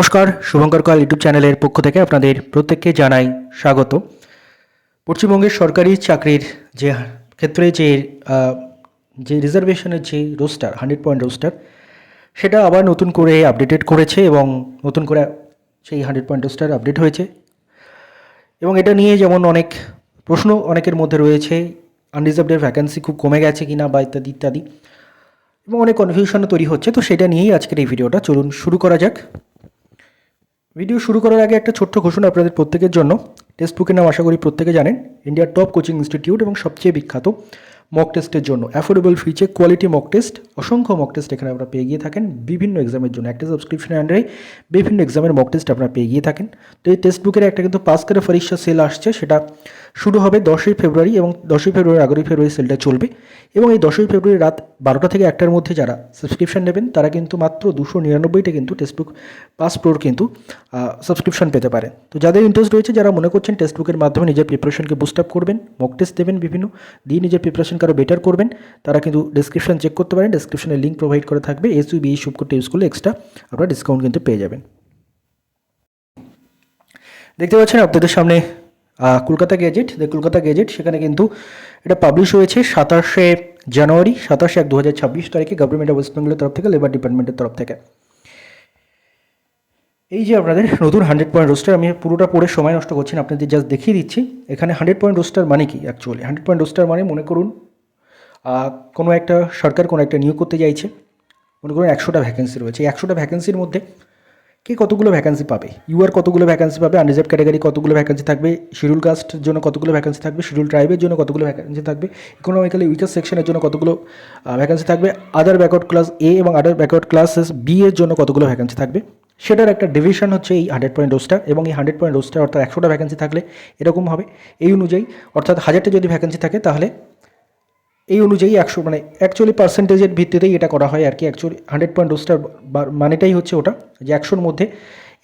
নমস্কার, Shubhankar call YouTube চ্যানেলের পক্ষ থেকে আপনাদের প্রত্যেককে জানাই স্বাগত। পশ্চিমবঙ্গের সরকারি চাকরির যে ক্ষেত্রে যে রিজার্ভেশনের যে রোস্টার 100 পয়েন্ট রোস্টার, সেটা আবার নতুন করে আপডেটেড করেছে এবং নতুন করে সেই 100 পয়েন্ট রোস্টার আপডেট হয়েছে। এবং এটা নিয়ে যেমন অনেক প্রশ্ন অনেকের মধ্যে রয়েছে, আনরিজার্ভডের ভ্যাকেন্সি খুব কমে গেছে কিনা বা ইত্যাদি ইত্যাদি, এবং অনেক কনফিউশনও তৈরি হচ্ছে। তো সেটা নিয়েই আজকের এই ভিডিওটা, চলুন শুরু করা যাক। ভিডিও শুরু করার আগে একটা ছোট্ট ঘোষণা আপনাদের প্রত্যেকের জন্য। টেক্সট বুকের নাম আশা করি প্রত্যেকে জানেন, ইন্ডিয়ার টপ কোচিং ইনস্টিটিউট এবং সবচেয়ে বিখ্যাত মক টেস্টের জন্য অ্যাফোর্ডেবল ফিচে কোয়ালিটি মক টেস্ট, অসংখ্য মক টেস্ট এখানে আপনারা পেয়ে গিয়ে থাকেন বিভিন্ন এক্সামের জন্য। একটা সাবস্ক্রিপশনের আন্ডারে বিভিন্ন এক্সামের মক টেস্ট আপনারা পেয়ে গিয়ে থাকেন। তো এই টেক্সট বুকের একটা কিন্তু পাস করে পরীক্ষা সেল আসছে, সেটা শুরু হবে 10ই ফেব্রুয়ারি এবং 10ই ফেব্রুয়ারি 11ই ফেব্রুয়ারি সেলটা চলবে। এবং এই 10ই ফেব্রুয়ারি রাত 12টা থেকে 1টার মধ্যে যারা সাবস্ক্রিপশন নেবেন তারা কিন্তু মাত্র 299টা কিন্তু টেক্সট বুক পাস প্রোর কিন্তু সাবস্ক্রিপশন পেতে পারেন। তো যাদের ইন্টারেস্ট রয়েছে, যারা মনে করছেন টেক্সট বুকের মাধ্যমে নিজের প্রিপারেশনকে বুস্ট আপ করবেন, মক টেস্ট দেবেন বিভিন্ন দিয়ে নিজের প্রিপারেশনকে আরও বেটার করবেন, তারা কিন্তু ডেসক্রিপশন চেক করতে পারেন। ডেসক্রিপশনে লিঙ্ক প্রোভাইড করা থাকবে, SUBE শুভ কোডটা ইউজ করলে এক্সট্রা আপনারা ডিসকাউন্ট কিন্তু পেয়ে যাবেন। দেখতে পাচ্ছেন আপনাদের সামনে কলকাতা গেজেট, কলকাতা গেজেট, সেখানে কিন্তু এটা পাবলিশ হয়েছে 27শে জানুয়ারি, 27/1/2026 তারিখে গভর্নমেন্ট অফ ওয়েস্ট বেঙ্গলের তরফ থেকে, লেবার ডিপার্টমেন্টের তরফ থেকে। এই যে আপনাদের নতুন 100 পয়েন্ট রোস্টার, আমি পুরোটা পড়ে সময় নষ্ট করছি না, আপনাদের জাস্ট দেখিয়ে দিচ্ছি। এখানে 100 পয়েন্ট রোস্টার মানে কি অ্যাকচুয়ালি? 100 পয়েন্ট রোস্টার মানে মনে করুন কোনো একটা সরকার কোনো একটা নিয়োগ করতে চাইছে, মনে করুন 100টা ভ্যাকেন্সি রয়েছে। এই 100টা ভ্যাকেন্সির মধ্যে কে কতগুলো ভ্যাকেন্সি পাবে, ইউআর কতগুলো ভ্যাকেন্সি পাবে, আনরিজার্ভ ক্যাটাগরি কতগুলো ভ্যাকেন্সি থাকবে, শিডিউল কাস্টের জন্য কতগুলো ভ্যাকেন্সি থাকবে, শিডিউল ট্রাইবের জন্য কতগুলো ভ্যাকেন্সি থাকবে, ইকোনমিক্যালি উইকার সেকশনের জন্য কতগুলো ভ্যাকেন্সি থাকবে, আদার ব্যাকওয়ার্ড ক্লাস এ এবং আদার ব্যাকওয়ার্ড ক্লাসেস বি এর জন্য কতগুলো ভ্যাকেন্সি থাকবে, সেটার একটা ডিভিশন হচ্ছে এই 100 পয়েন্ট রোস্টার। এবং এই 100 পয়েন্ট রোস্টার অর্থাৎ 100টা ভ্যাকেন্সি থাকলে এরকম হবে, এই অনুযায়ী অর্থাৎ 1000টা যদি ভ্যাকেন্সি থাকে তাহলে এই অনুযায়ী 100 মানে অ্যাকচুয়ালি পার্সেন্টেজের ভিত্তিতেই এটা করা হয় আর কি। অ্যাকচুয়ালি 100 পয়েন্ট রোস্টার মানেটাই হচ্ছে ওটা, যে 100র মধ্যে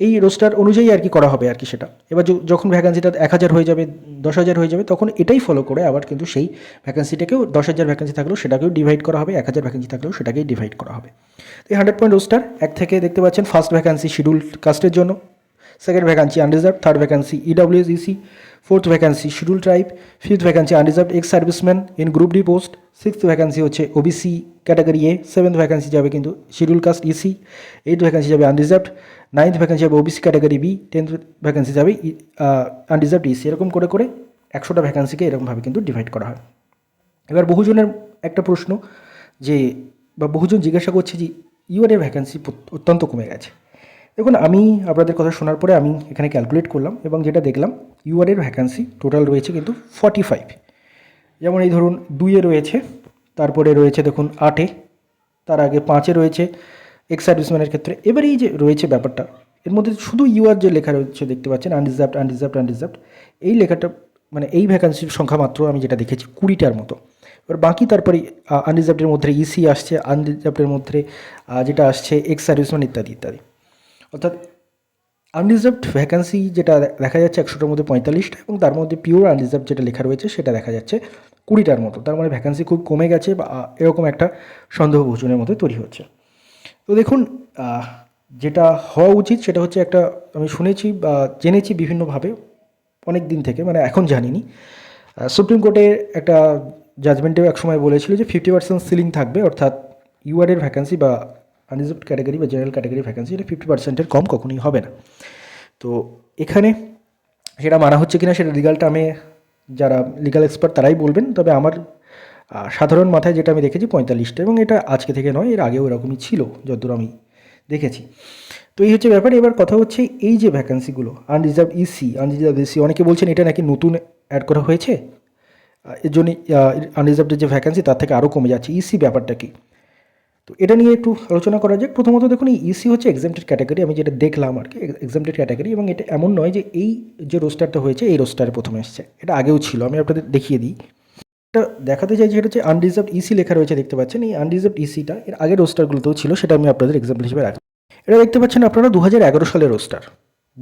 এই রোস্টার অনুযায়ী আর কি করা হবে আর কি সেটা। এবার যখন ভ্যাকেন্সিটা 1000 হয়ে যাবে, 10,000 হয়ে যাবে, তখন এটাই ফলো করে আবার কিন্তু সেই ভ্যাকেন্সিটাকেও 10,000 ভ্যাকেন্সি থাকলেও সেটাকেও ডিভাইড করা হবে, 1000 ভ্যাকেন্সি থাকলেও সেটাকেই ডিভাইড করা হবে। এই 100 পয়েন্ট রোস্টার এক থেকে দেখতে পাচ্ছেন, ফার্স্ট ভ্যাকেন্সি শিডিউল কাস্টের জন্য, second vacancy unreserve, third vacancy EWS/EC, fourth vacancy schedule tribe, fifth vacancy unreserve ex serviceman in group D post, sixth vacancy হচ্ছে OBC category A, seventh vacancy যাবে কিন্তু schedule caste EC, eighth vacancy যাবে unreserved, ninth vacancy যাবে OBC category B, tenth vacancy যাবে unreserved EC। এরকম করে করে 100টা ভ্যাকেন্সিকে এরকমভাবে কিন্তু ডিভাইড করা হয়। এবার বহুজনের একটা প্রশ্ন যে, বা বহুজন জিজ্ঞাসা করছে যে ইউআরের ভ্যাকেন্সি অত্যন্ত কমে গেছে। দেখুন, আমি আপনাদের কথা শোনার পরে আমি এখানে ক্যালকুলেট করলাম এবং যেটা দেখলাম, ইউআরের ভ্যাকেন্সি টোটাল রয়েছে কিন্তু 45। যেমন এই ধরুন 2-এ রয়েছে, তারপরে রয়েছে দেখুন 8-এ, তার আগে 5-এ রয়েছে এক্স সার্ভিসম্যানের ক্ষেত্রে। এবার এই যে রয়েছে ব্যাপারটা, এর মধ্যে শুধু ইউআর যে লেখা রয়েছে দেখতে পাচ্ছেন, আনরিজার্ভড আনরিজার্ভড আনরিজার্ভড, এই লেখাটা মানে এই ভ্যাকেন্সির সংখ্যা মাত্র আমি যেটা দেখেছি 20টার মতো। এবার বাকি তারপরে আনরিজার্ভডের মধ্যে EC আসছে, আনরিজার্ভডের মধ্যে যেটা আসছে এক্স সার্ভিসম্যান ইত্যাদি ইত্যাদি। অর্থাৎ আনরিজার্ভড ভ্যাকেন্সি যেটা দেখা যাচ্ছে 100টার মধ্যে 45টা, এবং তার মধ্যে পিওর আনরিজার্ভ যেটা লেখা রয়েছে সেটা দেখা যাচ্ছে 20টার মতো। তার মানে ভ্যাকেন্সি খুব কমে গেছে বা এরকম একটা সন্দেহভাজনের মধ্যে তৈরি হচ্ছে। তো দেখুন, যেটা হওয়া উচিত সেটা হচ্ছে একটা, আমি শুনেছি বা জেনেছি বিভিন্নভাবে অনেক দিন থেকে, মানে এখন জানিনি, সুপ্রিম কোর্টের একটা জাজমেন্টেও একসময় বলেছিল যে 50% সিলিং থাকবে, অর্থাৎ ইউআরের ভ্যাকেন্সি বা আনরিজার্ভড ক্যাটাগরি বা জেনারেল ক্যাটাগরি ভ্যাকেন্সি এটা 50%-এর কম কখনোই হবে না। তো এখানে সেটা মানা হচ্ছে কিনা সেটা লিগাল টার্মে যারা লিগাল এক্সপার্ট তারাই বলবেন, তবে আমার সাধারণ মাথায় যেটা আমি দেখেছি 45টা, এবং এটা আজকে থেকে নয়, এর আগেও এরকমই ছিল যতদূর আমি দেখেছি। তো এই হচ্ছে ব্যাপার। এবার কথা হচ্ছে এই যে ভ্যাকেন্সিগুলো আনরিজার্ভ EC, অনেকে বলছেন এটা নাকি নতুন অ্যাড করা হয়েছে, এর জন্য আনরিজার্ভডের যে ভ্যাকেন্সি তার থেকে আরও কমে যাচ্ছে। EC ব্যাপারটা কি, তো এটা নিয়ে একটু আলোচনা করা যাক। প্রথমত দেখুন, এই EC হচ্ছে এক্সামটেড ক্যাটাগরি, আমি যেটা দেখলাম আর কি, এক্সামটেড ক্যাটাগরি, এবং এটা এমন নয় যে এই যে রোস্টারটা হয়েছে এই রোস্টারে প্রথমে এসেছে, এটা আগেও ছিল। আমি আপনাদের দেখিয়ে দিই, এটা দেখাতে চাইছি। এটা হচ্ছে আনরিজার্ভড EC লেখা রয়েছে, দেখতে পাচ্ছেন। এই আনরিজার্ভড ECটা এর আগের রোস্টারগুলোতেও ছিল, সেটা আমি আপনাদের এক্সাম্পল হিসেবে রাখি। এটা দেখতে পাচ্ছেন আপনারা 2011 সালের রোস্টার,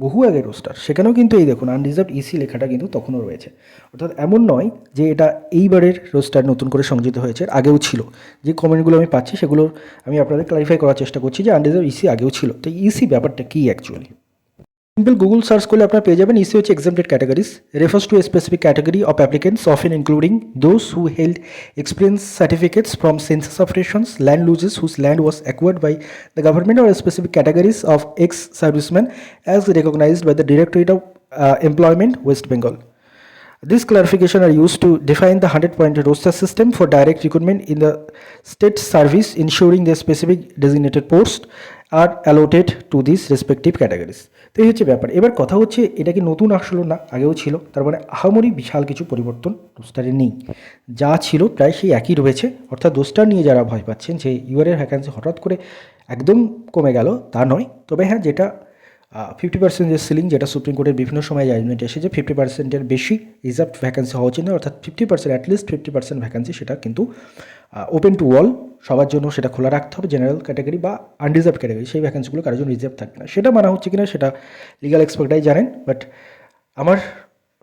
বহু আগের রোস্টার, সেখানেও কিন্তু এই দেখুন আনরিজার্ভড ইসি লেখাটা কিন্তু তখনও রয়েছে। অর্থাৎ এমন নয় যে এটা এইবারের রোস্টার নতুন করে সংযোজিত হয়েছে, আগেও ছিল। যে কমেন্টগুলো আমি পাচ্ছি সেগুলো আমি আপনাদের ক্লারিফাই করার চেষ্টা করছি যে আনরিজার্ভ ইসি আগেও ছিল। তো ইসি ব্যাপারটা কী অ্যাকচুয়ালি? সিম্পল গুগল সার্চ করলে আপনারা পেয়ে যাবেন ইসি হচ্ছে exempted categories, refers to a specific category of applicants often including those who held experience certificates from census operations, land losers whose land was acquired by the government or specific categories of ex serviceman as recognised by the directorate of employment West Bengal. This clarification are used to define the 100-point roster system for direct recruitment in the state service, ensuring the specific designated posts are allotted to these respective categories. তো এই হচ্ছে ব্যাপার। এবার কথা হচ্ছে এটা কি নতুন আসলো না আগেও ছিল, তার মানে আহামরি বিশাল কিছু পরিবর্তন রোস্টারে নেই, যা ছিল প্রায় সেই একই রয়েছে। অর্থাৎ রোস্টার নিয়ে যারা ভয় পাচ্ছেন যে ইউআরের ভ্যাকান্সি হঠাৎ করে একদম কমে গেল, তা নয়। তবে হ্যাঁ, যেটা 50% যে সিলিং, যেটা সুপ্রিম কোর্টের বিভিন্ন সময় জাজমেন্ট এসেছে 50%-এর বেশি রিজার্ভ ভ্যাকান্সি হওয়া উচিত না, অর্থাৎ 50%, অ্যাটলিস্ট 50% ভ্যাকান্সি, সেটা কিন্তু ওপেন টু অল, সবার জন্য সেটা খোলা রাখতে হবে। জেনারেল ক্যাটাগরি বা আনরিজার্ভ ক্যাটাগরি, সেই ভ্যাকান্সিগুলো কারোর জন্য রিজার্ভ থাকবে না। সেটা মানা হচ্ছে কিনা সেটা লিগাল এক্সপার্টরাই জানেন, বাট আমার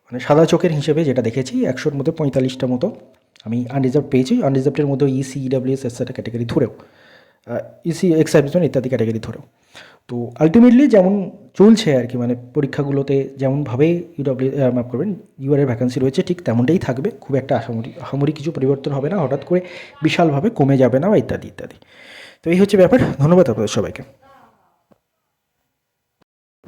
মানে সাদা চোখের হিসেবে যেটা দেখেছি 100-র মধ্যে 45টা মতো আমি আনরিজার্ভ পেয়েছি। আনরিজার্ভের মধ্যে ইসি, ইডাব্লিউএস এটসেট্রা ক্যাটাগরি ধরেও, ইসি এক্স সার্ভিসম্যান ইত্যাদি ক্যাটাগরি ধরেও। তো আলটিমেটলি যেমন চলছে আর কি, মানে পরীক্ষাগুলোতে যেমনভাবে মাফ করবেন ইউআরের ভ্যাকান্সি রয়েছে ঠিক তেমনটাই থাকবে। খুব একটা আহামরি কিছু পরিবর্তন হবে না, হঠাৎ করে বিশালভাবে কমে যাবে না বা ইত্যাদি ইত্যাদি। তো এই হচ্ছে ব্যাপার। ধন্যবাদ আপনাদের সবাইকে।